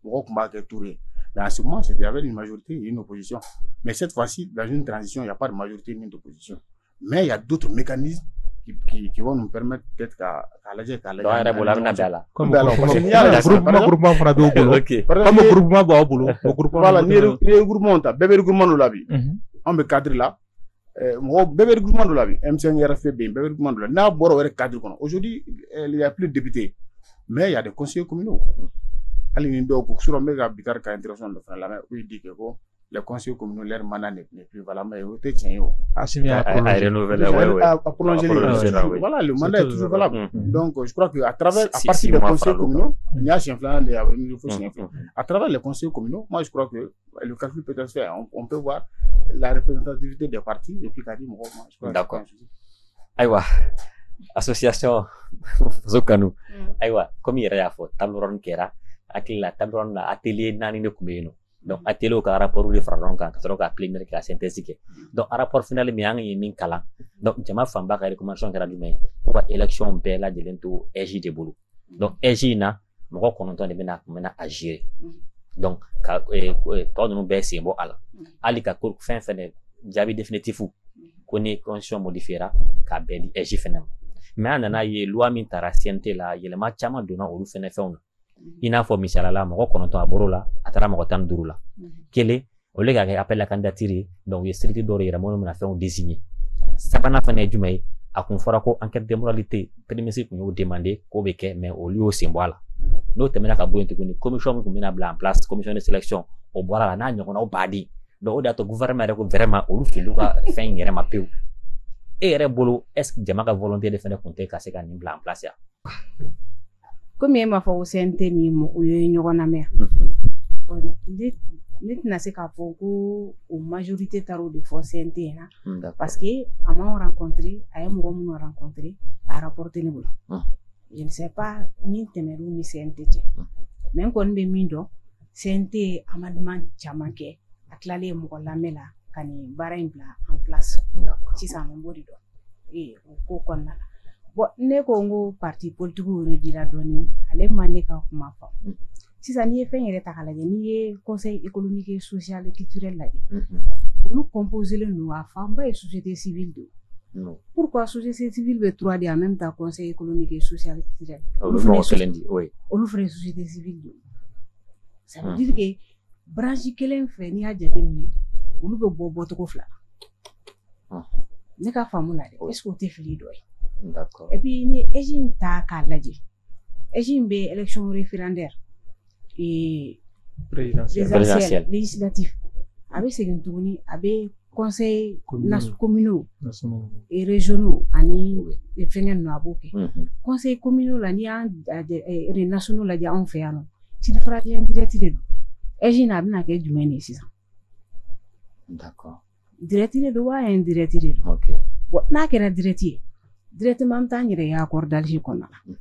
beaucoup combat qui est touré. Mais en ce moment, c'était avec une majorité et une opposition. Mais cette fois-ci, dans une transition, il n'y a pas de majorité ni d'opposition. Mais il y a d'autres mécanismes qui vont nous permettre peut-être qu'à l'âge comme le groupement fera au boulot. Comme le groupement va au boulot. Voilà, le groupement, bébé groupement de la vie. On me cadre là. Bébé groupement de la vie. M5 RFP, bébé groupement de la vie. N'a pas cadre. Aujourd'hui, il n'y a plus de députés. Mais il y a des conseillers communaux. Ali donc sur méga bicar ka interaction de faire la main où il dit que bon les conseils communaux leur mandat n'est plus valable mais au tien yo Assimi à renouveler à prolonger voilà le mandat est toujours valable donc je crois que à travers à partir des conseils communaux il y a chien flan à travers les conseils communaux moi je crois que le calcul peut être fait on peut voir la représentativité des partis et puis qu'a dit moi je crois d'accord aywa association Zokanu aywa comme il y a fort tableron kera akila tableron la atelier nani ne kumeno donc atelier ka rapport de faron kan ka ka plénière ka synthèse donc rapport final mi yang min kala donc jama famba ka recommandation kara du mai pour élection bela de lento EJ de bolo donc EJ na mo ko non to de mena agir donc ka to no be se bo ala ali ka ko fin jabi définitif ko ni constitution modifiera ka be di EJ fenem mais anana ye loi min tara CNT la yele ma chama dona olu fene fewna ina fo misala la mo ko non to aboro la atara mo tan duru la kele o le ga appel la candidature donc ye street doro yera mo na fewon désigner sabana fane jumay akun fora ko enquête de moralité premier ministre ko demander ko be ke mais au lieu symbole no temena ka boyenti ko ni commission ko mina bla en place commission de sélection o bora la na nyoko na o badi donc o da to gouvernement ko vraiment o lu filu ka fin yere ma peu et rebolo est-ce que jama ka volonté de faire compter ka se ka ni bla en place ya comme il m'a fait au CNT ni mo ɲɔgɔnna mɛ ne tɛna se k'a fɔ ko o majorité taara o de fɔ CNT na parce que a m'anw rencontré a ye mɔgɔ minnu rencontré a rapporté ne bolo je ne sais pas min tɛmɛr'u ni CNT cɛ mais n kɔni bɛ min dɔn CNT a ma demande caman kɛ a tilalen mɔgɔ lamɛn la ka nin baara in bila en place sisan an b'o de dɔn o ko kɔnɔna la bon ne ko n ko parti politique yɛrɛ dira dɔɔni ale ma ne ka kuma fɔ sisan n'i ye fɛn yɛrɛ ta k'a lajɛ n'i ye conseil économique et social et culturel lajɛ olu composé len don a fanba ye société civile de Non. Pourquoi société civile veut 3D en même temps conseil économique et social et culturel? Oui. On ferait société civile. Ça veut dire que branche kelen fait ni a jateminɛ olu bɛ bɔ cogo fila ne ka faamu la dɛ est-ce que o tɛ fili dɔ ye d'accord et puis ni EJ ta k'a lajɛ EJ bɛ élection référendaire et présidentielle législative a bɛ segin tuguni a bɛ conseil communaux et régionaux ani fɛngɛ ninnu a b'o kɛ conseil communaux la n'i y'a nationaux lajɛ anw fɛ yan nɔ suffrage indirect de don EJ n'a bɛna kɛ jumɛn de ye sisan d'accord direct de don wa indirect de don ok bon n'a kɛra direct ye directement an t'an yɛrɛ ye accord d'Alger kɔnɔna la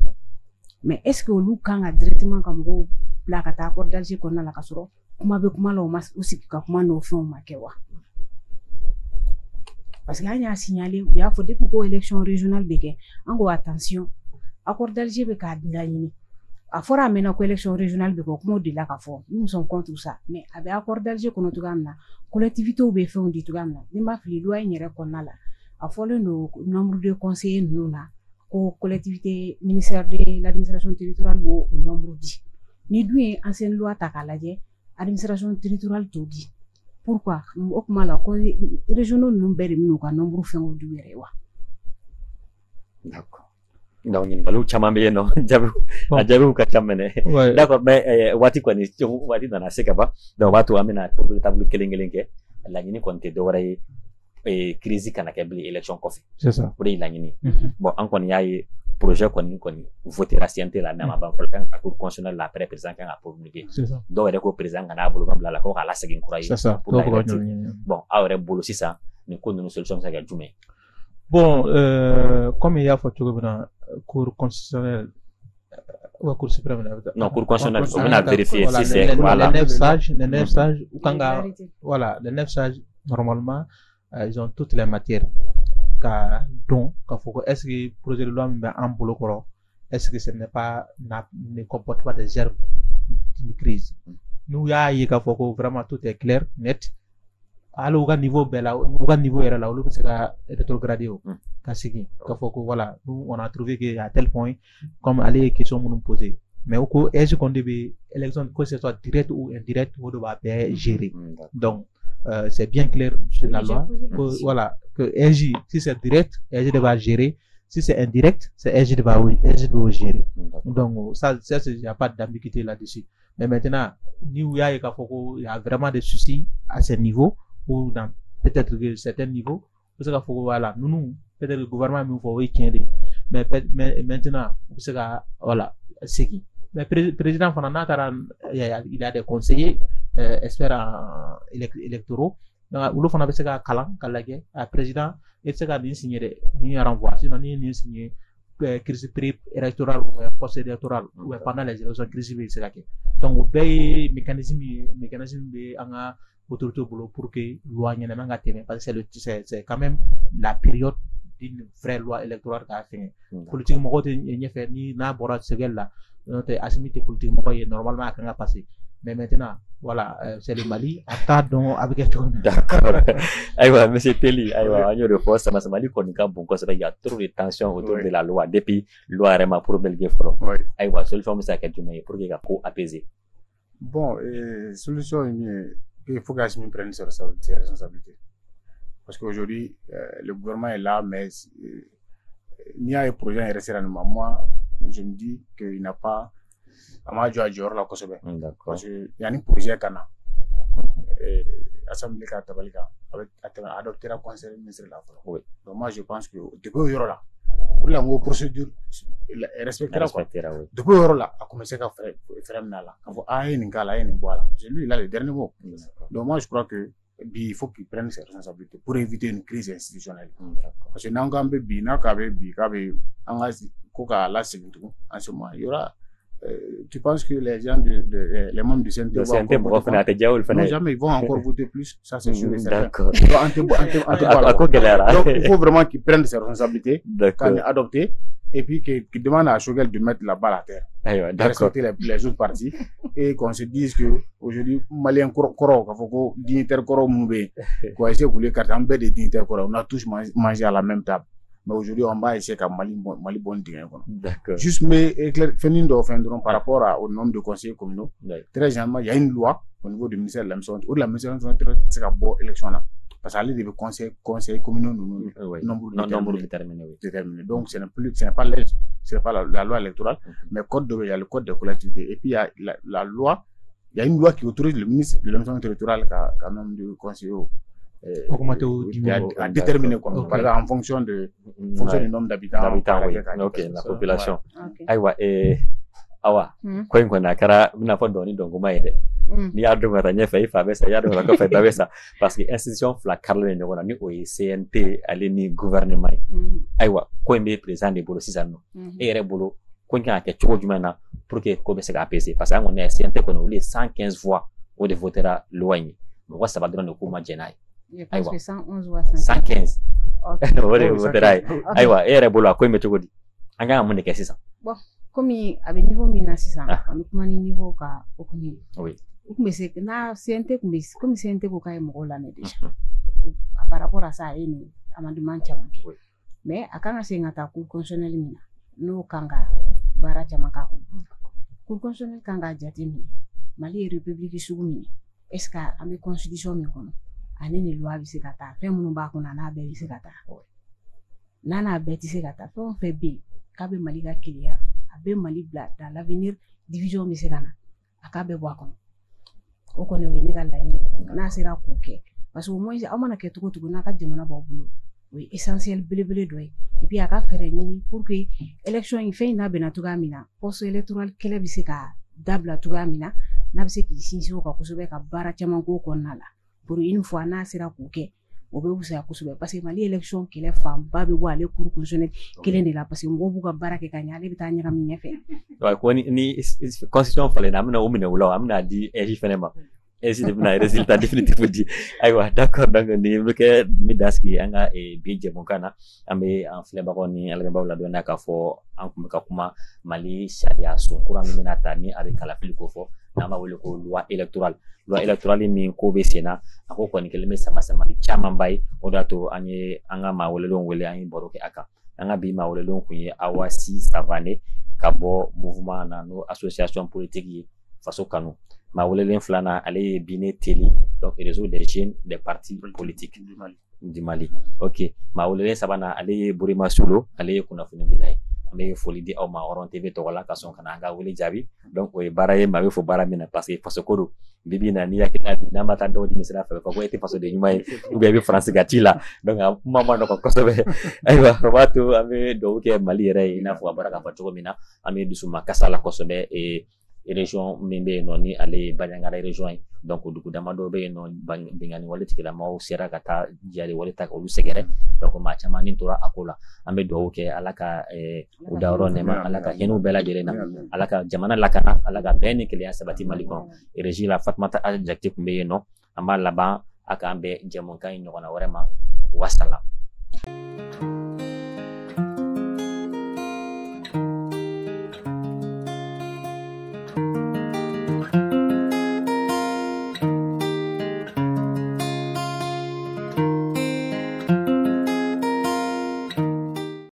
mais est ce que olu kan ka directement ka mɔgɔw bila ka taa accord d'Alger kɔnɔna la ka sɔrɔ kuma bɛ kuma la u sigi ka kuma n'o fɛnw ma kɛ wa parce que an y'a signaler u y'a fɔ depuis ko élection régionale bɛ kɛ an ko attention accord d'Alger bɛ k'a laɲini a fɔra a mɛnna ko élection régionale bɛ kɛ kumaw delila ka fɔ nous sommes contre ça mais a bɛ accord d'Alger kɔnɔ cogoya min na collectivités bɛ fɛnw di cogoya min na ni n b'a fili loi in yɛrɛ kɔnɔna la a fɔlen don nombre de conseillers ninnu na ko collectivité ministère de l'administration territoriale b'o nombre di ni dun ye ancienne loi ta k'a lajɛ administration territoriale t'o di pourquoi o kuma la ko régionaux ninnu bɛɛ de bɛn'u ka nombre fɛnw du yɛrɛ ye wa d'accord donc ɲininkaliw caman bɛ yen nɔ a jaabiw ka ca mɛnɛ d'accord mais waati kɔni waati nana se ka ban donc o b'a to an bɛna table kelen kelen kɛ laɲini kɔni tɛ dɔwɛrɛ ye crise kana kɛ bilen élection kɔfɛ c'est ça o de ye laɲini bon an kɔni y'a ye projet kɔni votera CNT la mais a ma ban fɔlɔ kan ka cour constitutionnelle la après président kan ka promulguer dɔw yɛrɛ ko président kana a boloma bila la ko k'a lasegin kura ye pour la bon aw yɛrɛ bolo sisan nin ko ninnu solution bɛ se ka kɛ jumɛn bon comme il y a fɔ cogo min na cour constitutionnelle ou cour suprême non cour constitutionnelle on va vérifier si c'est voilà les 9 sages ou kanga voilà les 9 sages normalement ils ont toutes les matières ka don ka foko est-ce que projet de loi min bɛ an bolo kɔrɔ est-ce que ce n'est pas ne comporte pas des germes d'une crise n'u y'a ye ka fɔ ko vraiment tout est clair net hali u ka niveau bɛɛ la u ka niveau yɛrɛ la olu bɛ se ka rétrograder o ka segin ka fɔ ko voilà nous on a trouvé que à tel point comme ale ye question minnu poser mais u ko EJ kɔni de bɛ élection que ce soit direct ou indirect o de b'a bɛɛ gérer donc c'est bien clair sur la loi que, voilà que EJ si c'est direct EJ va gérer si c'est indirect c'est EJ va gérer donc ça il n'y a pas d'ambiguïté là-dessus mais maintenant ni où il y a vraiment des soucis à ce niveau ou dans peut-être que certains niveaux parce que voilà nous peut-être le gouvernement nous faut mais maintenant parce que voilà c'est qui mais président Fanana il a des conseillers experts électoraux donc ulu fana bɛ se ka kalan ka lajɛ a président e tɛ se ka nin signé dɛ ni renvoi sinon ni nin signé crise pré-électorale ou post-électorale ou pendant les élections crise bɛ se ka kɛ donc o bɛɛ ye mécanisme bɛ an ka autorité bolo pour que loi ɲɛnama ka tɛmɛ parce que c'est quand même la période d'une vraie loi électorale k'a fɛngɛ politique mɔgɔw tɛ ɲɛfɛ ni n'a bɔra sɛgɛl la n'o tɛ Assimi tɛ politique mɔgɔ ye normalement a kan ka passer mais maintenant voilà c'est le Mali a t'a dɔn a bɛ kɛ cogo min. D'accord ayiwa monsieur Teli ayiwa an y'o de fɔ sama Mali kɔni ka bon kosɛbɛ il y a trop de tension autour de la loi depuis loi yɛrɛ ma promulguer fɔlɔ ayiwa solution bɛ se ka kɛ jumɛn ye pour que ka ko apaiser. Bon solution ye min ye il faut qu'Assimi prenne ses responsabilités parce qu'aujourd'hui le gouvernement est là mais n'i y'a ye projet yɛrɛ sera nin ma moi je me dis qu'il n'a pas a ma jɔ a jɔyɔrɔ la kosɛbɛ parce que yanni projet ka na assemblée ka tabali kan a adoptera conseil ministre la fɔlɔ donc moi je pense que depuis o yɔrɔ la o de la n ko procédure respectera quoi depuis o yɔrɔ la a commencé ka fɛɛrɛ minɛ a la k'a fɔ a ye nin k'a la a ye nin bɔ a la parce que lui il a le dernier mot donc moi je crois que bi il faut qu'il prenne ses responsabilités pour éviter une crise institutionnelle parce que n'an k'an bɛ bi n'a k'a bɛ bi k'a bɛ an ka ko k'a lasegin tugun en ce moment il y aura tu penses que les gens les membres du CNT non jamais ils vont encore voter plus ça c'est sûr et certain donc il faut vraiment qu'ils prennent ses responsabilités quand adopter et puis qui demande à Choguel de mettre la balle à terre, de respecter les autres parties, et qu'on se dise que aujourd'hui, Malien Koro, dignitaire Koro Moubé, quoi, essayer de couler carte, en des dignitaires Koro, on a tous mangé à la même table. Mais aujourd'hui, on va essayer qu'à Mali bon digne. Juste, mais par rapport au nombre de conseillers communaux, très généralement, il y a une loi au niveau du ministère de l'administration, ou de la ministère de l'administration, c'est la bonne élection là. Parce qu'elle est des conseils communaux, nombre déterminé. Donc, ce n'est pas la loi électorale, mais il y a le code de collectivité. Et puis, il y a la loi, il y a une loi qui autorise le ministre de l'administration territoriale qu'un nombre de conseillers à déterminer, par exemple, en fonction du nombre d'habitants. Ok, la population. Awa, quoi qu'on a cara, n'a pas donné donc au maïde. Ni à deux matins, fait, ça, y a deux matins, fait, ça. Parce que l'institution flacarle, nous, on a ni CNT, allez, ni gouvernement. Aïwa, quoi, mais présent des boulots 6 ans. Et les boulots, quoi qu'on a quelque chose du maintenant, pour que, comme c'est APC. Parce qu'on est CNT, qu'on a eu 115 voix, où de votera loigné. Mais ça va donner le coup, ma génaille. Aïwa, 111 voix, 115. Aïwa, et les boulots, quoi, mais tu dis. En gagnant, mon équipe, c'est ça. Bon. Comme à niveau minasisan on kuma ni niveau ka okuni oui mais c'est na CNT comme CNT ko kay mo la ne déjà par rapport à ça ni amendement chamake mais akanga sengata cour constitutionnel mina no kanga bara chamaka ko cour constitutionnel kanga jati ni Mali république sugumi est-ce que ame constitution mi kono anene loi bi sekata fe munu ba ko na be bi sekata nana be ti sekata fo fe bi kabe Mali ka kilia abe Mali bla dans l'avenir division mi sekana akabe bwa kono o kono we ne galla yi na sera ko ke parce que au moins amana ke tugo na ka jamana ba bulu oui essentiel belebele doy et puis aka fere ni pour que élection yi fe na be na tuga mina poste électoral kele bi seka dabla tuga mina na be se ki sinso ka kusobe ka bara chama ko konna la pour une fois na sera ko ke o be usa kusobe parce que Mali élection kele fam ba be wale cour constitutionnel kele de la parce que ngo buka bara ke kanya le bita nyaka mi nyefe wa ko ni constitution fale na amna o mine wala amna di eji fenema esi de na résultat définitif di aywa d'accord donc ni ke mi daski anga e bije mon kana ambe en flé ba ko ni ala ba wala do naka fo an kuma kuma Mali sharia so kura mi na tani avec kala fili ko fo na ma wala ko loi électorale min ko be sena ako ko ni kelme sama di chama bay o dato anga ma wala don wala an boroke aka anga bi ma wala don kunye awasi savane kabo mouvement na no association politique faso kanu ma wala len flana ale bine teli donc réseau des jeunes des partis politiques du Mali ok ma wala len sabana ale burima sulo ale kuna funu bilay mais foli di au ma Horon TV to wala ka son kana nga wuli jabi donc o baraye ma fo baramina parce que faso kodo bibi na ni yakina bi na mata do di misra fa ko eti faso de nyumay ou bien France gatila donc mama no ko sobe aywa watu ame do ke Mali re ina fo baraka fa to mina ame dusuma kasala ko sobe e région membe no ni ale banyanga région donc du damado be no bingani wala tikila ma o sera kata jari wala tak olu segere donc ma chama ni tora akola ambe do ke alaka udaro nema alaka henu bela jelena alaka jamana lakana alaka beni kile sabati malikon régie la Fatmata adjectif be no ama laba aka ambe jamon kan nyona vraiment wasala